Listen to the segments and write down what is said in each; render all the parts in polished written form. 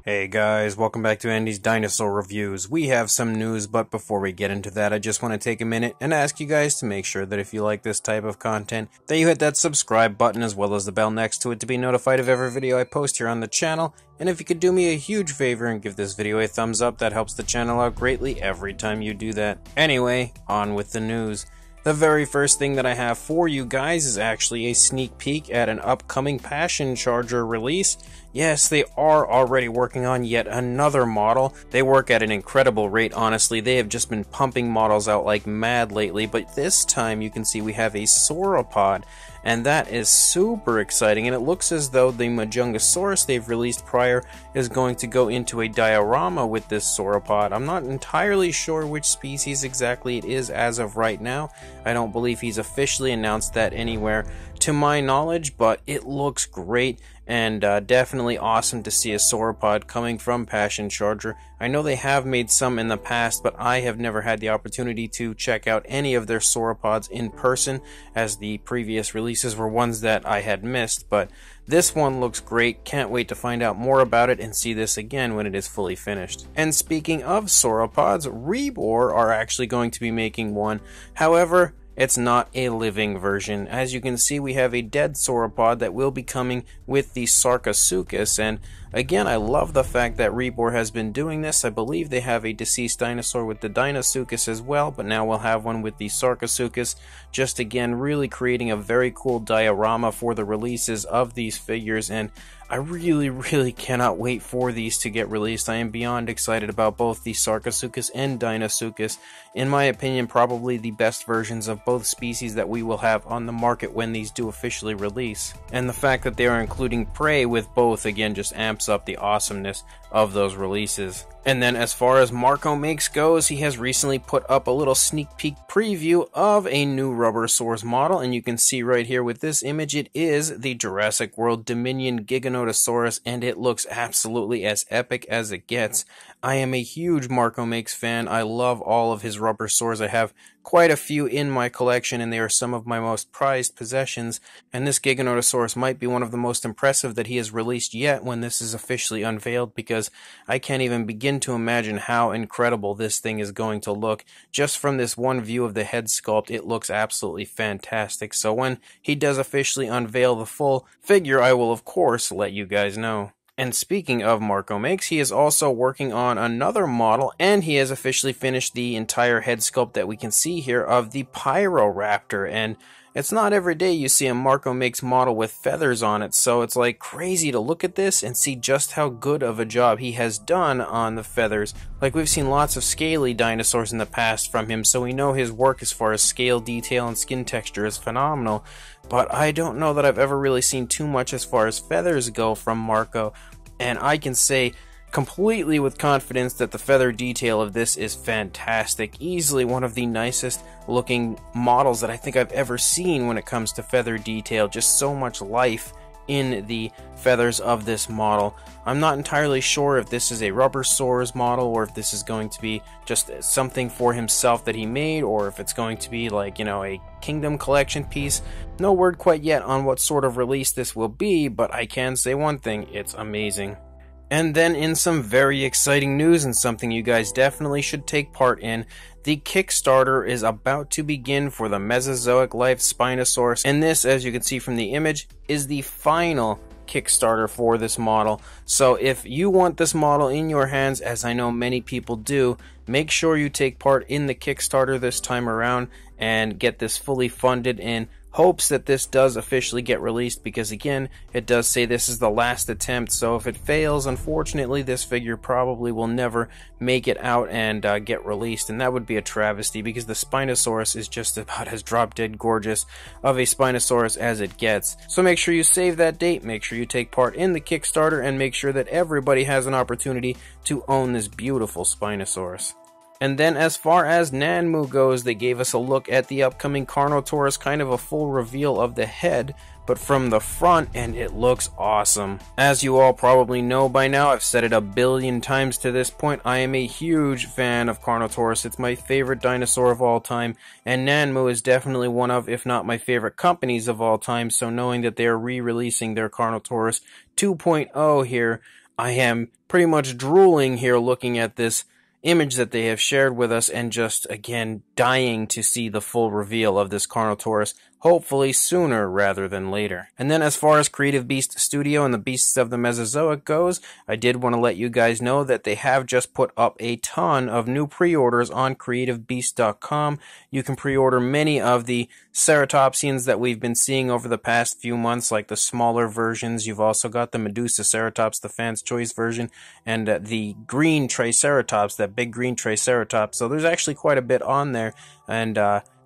Hey guys, welcome back to Andy's Dinosaur Reviews. We have some news, but before we get into that, I just want to take a minute and ask you guys to make sure that if you like this type of content, that you hit that subscribe button as well as the bell next to it to be notified of every video I post here on the channel. And if you could do me a huge favor and give this video a thumbs up, that helps the channel out greatly every time you do that. Anyway, on with the news. The very first thing that I have for you guys is actually a sneak peek at an upcoming Passion Charger release. Yes, they are already working on yet another model. They work at an incredible rate, honestly. They have just been pumping models out like mad lately, but this time you can see we have a sauropod, and that is super exciting, and it looks as though the Gigantosaurus they've released prior is going to go into a diorama with this sauropod. I'm not entirely sure which species exactly it is as of right now. I don't believe he's officially announced that anywhere to my knowledge, but it looks great and definitely awesome to see a sauropod coming from Passion Charger. I know they have made some in the past, but I have never had the opportunity to check out any of their sauropods in person, as the previous releases were ones that I had missed, but this one looks great. Can't wait to find out more about it and see this again when it is fully finished. And speaking of sauropods, Rebor are actually going to be making one. However, it's not a living version. As you can see, we have a dead sauropod that will be coming with the Sarcosuchus, and again, I love the fact that Rebor has been doing this. I believe they have a deceased dinosaur with the Dinosuchus as well, but now we'll have one with the Sarcosuchus. Just again, really creating a very cool diorama for the releases of these figures, and I really cannot wait for these to get released. I am beyond excited about both the Sarcosuchus and Dinosuchus. In my opinion, probably the best versions of both species that we will have on the market when these do officially release. And the fact that they are including prey with both, again, just amps up the awesomeness of those releases. And then as far as Marco Makes goes, he has recently put up a little sneak peek preview of a new Rubbersaurs model, and you can see right here with this image, it is the Jurassic World Dominion Giganotosaurus, and it looks absolutely as epic as it gets. I am a huge Marco Makes fan. I love all of his Rubbersaurs. I have quite a few in my collection, and they are some of my most prized possessions, and this Giganotosaurus might be one of the most impressive that he has released yet when this is officially unveiled, because I can't even begin to imagine how incredible this thing is going to look. Just from this one view of the head sculpt, it looks absolutely fantastic. So when he does officially unveil the full figure, I will of course let you guys know. And speaking of Marco Makes, he is also working on another model, and he has officially finished the entire head sculpt that we can see here of the Pyroraptor, and it's not every day you see a Marco Makes model with feathers on it, so it's like crazy to look at this and see just how good of a job he has done on the feathers. Like, we've seen lots of scaly dinosaurs in the past from him, so we know his work as far as scale, detail, and skin texture is phenomenal, but I don't know that I've ever really seen too much as far as feathers go from Marco, and I can say completely with confidence that the feather detail of this is fantastic. Easily one of the nicest looking models that I think I've ever seen when it comes to feather detail. Just so much life in the feathers of this model. I'm not entirely sure if this is a Rubbersaurs model or if this is going to be just something for himself that he made, or if it's going to be like, you know, a Kingdom collection piece. No word quite yet on what sort of release this will be, but I can say one thing, it's amazing. And then in some very exciting news, and something you guys definitely should take part in, the Kickstarter is about to begin for the Mesozoic Lifes Spinosaurus, and this, as you can see from the image, is the final Kickstarter for this model. So if you want this model in your hands, as I know many people do, make sure you take part in the Kickstarter this time around and get this fully funded in hopes that this does officially get released, because again, it does say this is the last attempt, so if it fails, unfortunately this figure probably will never make it out and get released, and that would be a travesty, because the Spinosaurus is just about as drop dead gorgeous of a Spinosaurus as it gets. So make sure you save that date, make sure you take part in the Kickstarter, and make sure that everybody has an opportunity to own this beautiful Spinosaurus. And then as far as Nanmu goes, they gave us a look at the upcoming Carnotaurus, kind of a full reveal of the head, but from the front, and it looks awesome. As you all probably know by now, I've said it a billion times to this point, I am a huge fan of Carnotaurus. It's my favorite dinosaur of all time, and Nanmu is definitely one of, if not my favorite companies of all time, so knowing that they are re-releasing their Carnotaurus 2.0 here, I am pretty much drooling here looking at this image that they have shared with us and just, again, dying to see the full reveal of this Carnotaurus, hopefully sooner rather than later. And then as far as Creative Beast Studio and the Beasts of the Mesozoic goes, I did want to let you guys know that they have just put up a ton of new pre-orders on creativebeast.com. You can pre-order many of the ceratopsians that we've been seeing over the past few months, like the smaller versions. You've also got the Medusa Ceratops, the Fan's Choice version, and the green Triceratops, that big green Triceratops. So there's actually quite a bit on there, and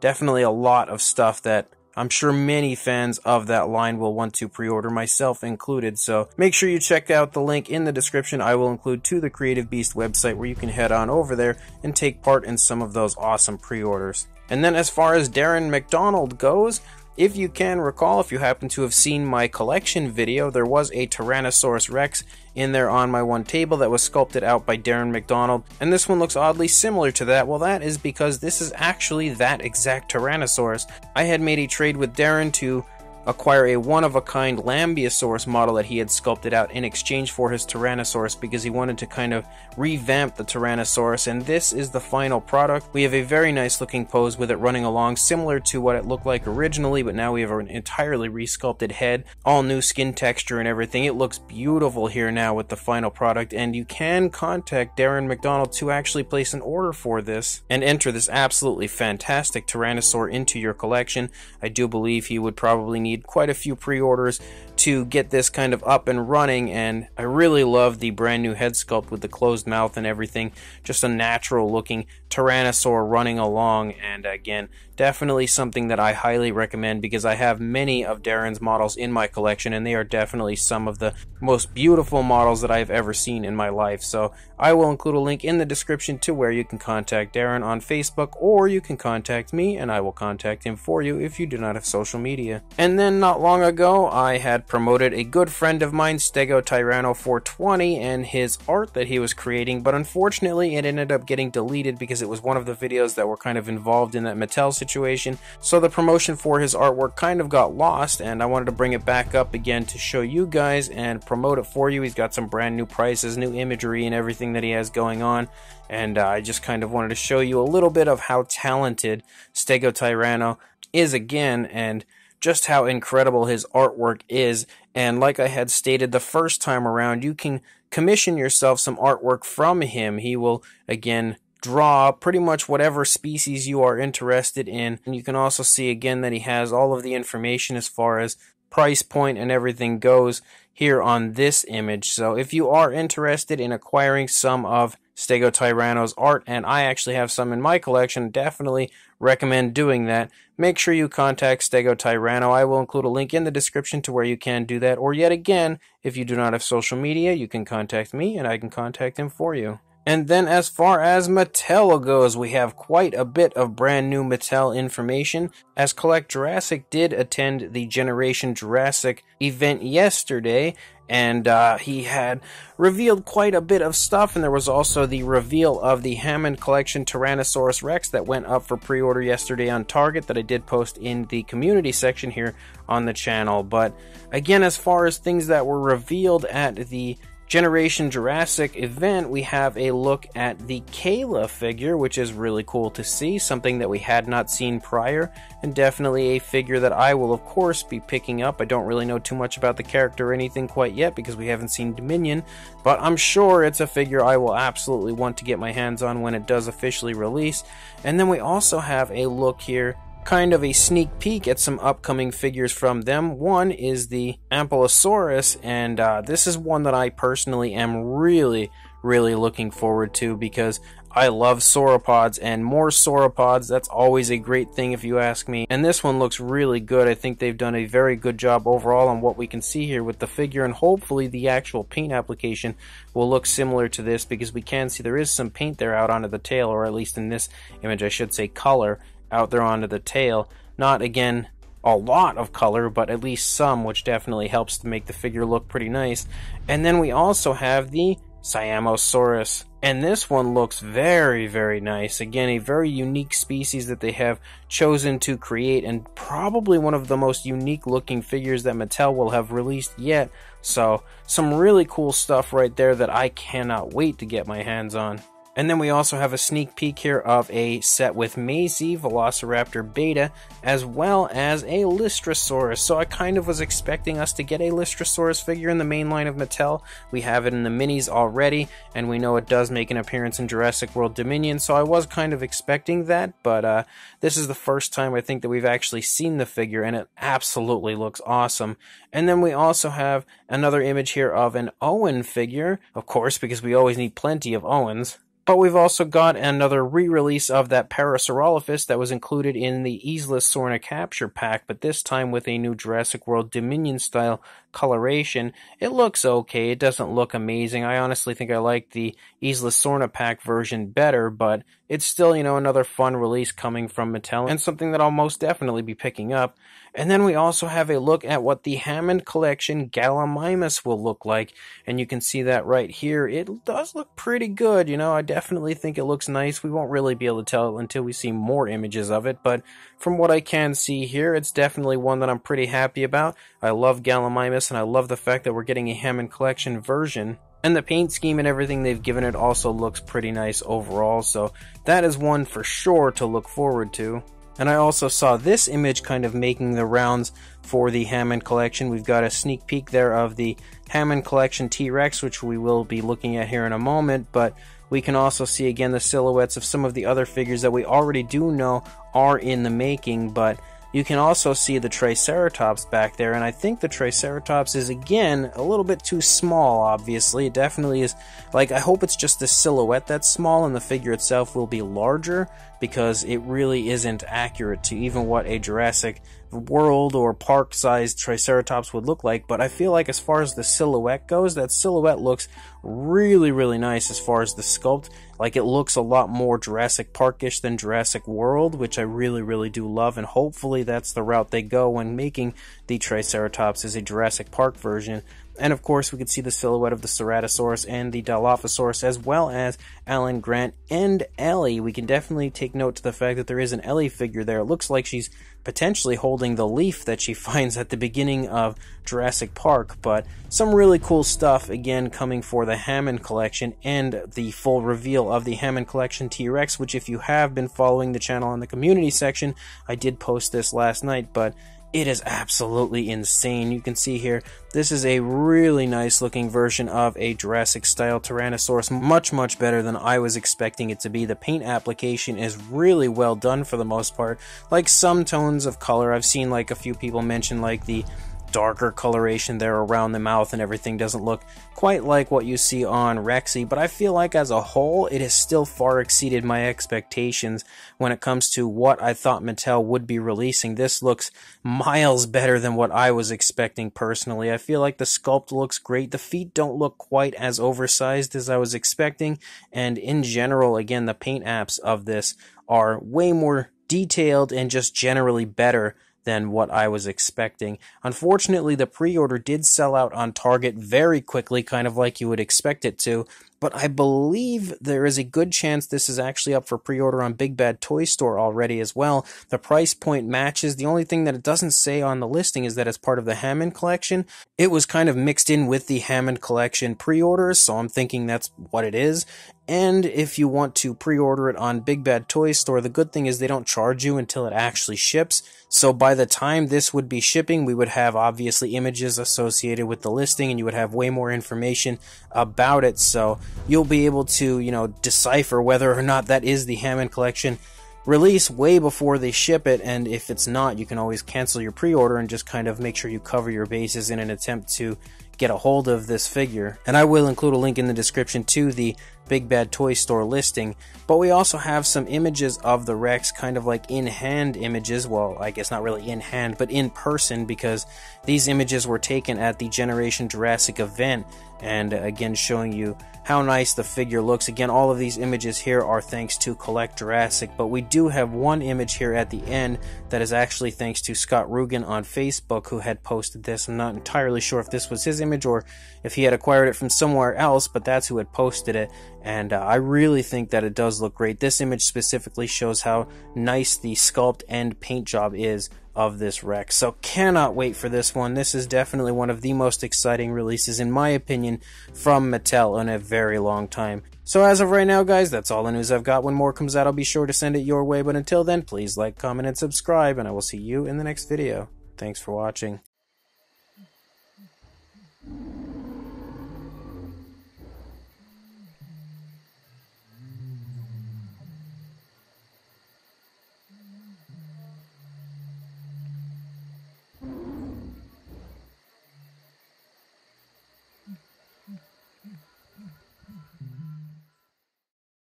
definitely a lot of stuff that I'm sure many fans of that line will want to pre-order, myself included. So make sure you check out the link in the description I will include to the Creative Beast website, where you can head on over there and take part in some of those awesome pre-orders. And then as far as Darren McDonald goes, if you can recall, if you happen to have seen my collection video, there was a Tyrannosaurus Rex in there on my one table that was sculpted out by Darren McDonald, and this one looks oddly similar to that. Well, that is because this is actually that exact Tyrannosaurus. I had made a trade with Darren to acquire a one-of-a-kind Lambeosaurus model that he had sculpted out in exchange for his Tyrannosaurus, because he wanted to kind of revamp the Tyrannosaurus, and this is the final product. We have a very nice looking pose with it running along, similar to what it looked like originally, but now we have an entirely resculpted head, all new skin texture and everything. It looks beautiful here now with the final product, and you can contact Darren McDonald to actually place an order for this and enter this absolutely fantastic Tyrannosaur into your collection. I do believe he would probably need quite a few pre-orders to get this kind of up and running, and I really love the brand new head sculpt with the closed mouth and everything. Just a natural looking Tyrannosaur running along, and again, definitely something that I highly recommend, because I have many of Darren's models in my collection, and they are definitely some of the most beautiful models that I've ever seen in my life. So I will include a link in the description to where you can contact Darren on Facebook, or you can contact me and I will contact him for you if you do not have social media. And then not long ago, I had promoted a good friend of mine, Stegotyranno 420, and his art that he was creating, but unfortunately it ended up getting deleted because it was one of the videos that were kind of involved in that Mattel situation. So the promotion for his artwork kind of got lost, and I wanted to bring it back up again to show you guys and promote it for you. He's got some brand new prices, new imagery, and everything that he has going on, and I just kind of wanted to show you a little bit of how talented Stegotyranno is again, and just how incredible his artwork is. And like I had stated the first time around, you can commission yourself some artwork from him. He will again draw pretty much whatever species you are interested in, and you can also see again that he has all of the information as far as price point and everything goes here on this image. So if you are interested in acquiring some of Stegotyranno's art, and I actually have some in my collection, definitely recommend doing that. Make sure you contact Stegotyranno. I will include a link in the description to where you can do that, or yet again, if you do not have social media, you can contact me and I can contact him for you. And then as far as Mattel goes, we have quite a bit of brand new Mattel information, as Collect Jurassic did attend the Generation Jurassic event yesterday, and he had revealed quite a bit of stuff, and there was also the reveal of the Hammond Collection Tyrannosaurus Rex that went up for pre-order yesterday on Target, that I did post in the community section here on the channel. But again, as far as things that were revealed at the Generation Jurassic event, we have a look at the Kayla figure, which is really cool to see, something that we had not seen prior, and definitely a figure that I will of course be picking up. I don't really know too much about the character or anything quite yet because we haven't seen Dominion, but I'm sure it's a figure I will absolutely want to get my hands on when it does officially release. And then we also have a look here, kind of a sneak peek at some upcoming figures from them. One is the Ankylosaurus, and this is one that I personally am really looking forward to, because I love sauropods, and more sauropods, that's always a great thing if you ask me. And this one looks really good. I think they've done a very good job overall on what we can see here with the figure, and hopefully the actual paint application will look similar to this, because we can see there is some paint there out onto the tail, or at least in this image I should say color out there onto the tail. Not again a lot of color, but at least some, which definitely helps to make the figure look pretty nice. And then we also have the Siamosaurus. And this one looks very, very nice. Again, a very unique species that they have chosen to create, and probably one of the most unique looking figures that Mattel will have released yet. So, some really cool stuff right there that I cannot wait to get my hands on. And then we also have a sneak peek here of a set with Maisie, Velociraptor Beta, as well as a Lystrosaurus. So I kind of was expecting us to get a Lystrosaurus figure in the main line of Mattel. We have it in the minis already, and we know it does make an appearance in Jurassic World Dominion, so I was kind of expecting that, but this is the first time I think that we've actually seen the figure, and it absolutely looks awesome. And then we also have another image here of an Owen figure, of course, because we always need plenty of Owens. But we've also got another re-release of that Parasaurolophus that was included in the Isla Sorna capture pack, but this time with a new Jurassic World Dominion style coloration. It looks okay, it doesn't look amazing. I honestly think I like the Isla Sorna pack version better, but it's still, you know, another fun release coming from Mattel, and something that I'll most definitely be picking up. And then we also have a look at what the Hammond Collection Gallimimus will look like, and you can see that right here. It does look pretty good, you know, I definitely think it looks nice. We won't really be able to tell until we see more images of it, but from what I can see here, it's definitely one that I'm pretty happy about. I love Gallimimus, and I love the fact that we're getting a Hammond Collection version. And the paint scheme and everything they've given it also looks pretty nice overall, so that is one for sure to look forward to. And I also saw this image kind of making the rounds for the Hammond Collection. We've got a sneak peek there of the Hammond Collection T-Rex, which we will be looking at here in a moment, but we can also see again the silhouettes of some of the other figures that we already do know are in the making, but you can also see the Triceratops back there, and I think the Triceratops is, again, a little bit too small, obviously. It definitely is, like, I hope it's just the silhouette that's small and the figure itself will be larger, because it really isn't accurate to even what a Jurassic World or park-sized Triceratops would look like. But I feel like as far as the silhouette goes, that silhouette looks really, really nice as far as the sculpt. Like, it looks a lot more Jurassic Park-ish than Jurassic World, which I really, really do love, and hopefully that's the route they go when making the Triceratops as a Jurassic Park version. And of course, we could see the silhouette of the Ceratosaurus and the Dilophosaurus, as well as Alan Grant and Ellie. We can definitely take note to the fact that there is an Ellie figure there. It looks like she's potentially holding the leaf that she finds at the beginning of Jurassic Park, but some really cool stuff, again, coming for the Hammond Collection, and the full reveal of the Hammond Collection T-Rex, which if you have been following the channel on the community section, I did post this last night, but it is absolutely insane. You can see here, this is a really nice looking version of a Jurassic style Tyrannosaurus, much, much better than I was expecting it to be. The paint application is really well done for the most part. Like some tones of color, I've seen like a few people mention like the darker coloration there around the mouth and everything doesn't look quite like what you see on Rexy, but I feel like as a whole it has still far exceeded my expectations when it comes to what I thought Mattel would be releasing. This looks miles better than what I was expecting personally. I feel like the sculpt looks great. The feet don't look quite as oversized as I was expecting, and in general, again, the paint apps of this are way more detailed and just generally better than what I was expecting. Unfortunately, the pre-order did sell out on Target very quickly, kind of like you would expect it to, but I believe there is a good chance this is actually up for pre-order on Big Bad Toy Store already as well. The price point matches. The only thing that it doesn't say on the listing is that it's part of the Hammond Collection. It was kind of mixed in with the Hammond Collection pre-orders, so I'm thinking that's what it is. And if you want to pre-order it on Big Bad Toy Store, the good thing is they don't charge you until it actually ships. So by the time this would be shipping, we would have obviously images associated with the listing, and you would have way more information about it. So you'll be able to, you know, decipher whether or not that is the Hammond Collection release way before they ship it, and if it's not, you can always cancel your pre-order and just kind of make sure you cover your bases in an attempt to get a hold of this figure. And I will include a link in the description to the Big Bad Toy Store listing. But we also have some images of the Rex, kind of like in-hand images. Well, I guess not really in-hand, but in person, because these images were taken at the Generation Jurassic event, and again showing you how nice the figure looks. Again, all of these images here are thanks to Collect Jurassic, but we do have one image here at the end that is actually thanks to Scott Rugen on Facebook, who had posted this. I'm not entirely sure if this was his image or if he had acquired it from somewhere else, but that's who had posted it. And I really think that it does look great. This image specifically shows how nice the sculpt and paint job is of this Rex. So cannot wait for this one. This is definitely one of the most exciting releases, in my opinion, from Mattel in a very long time. So as of right now, guys, that's all the news I've got. When more comes out, I'll be sure to send it your way. But until then, please like, comment, and subscribe, and I will see you in the next video. Thanks for watching.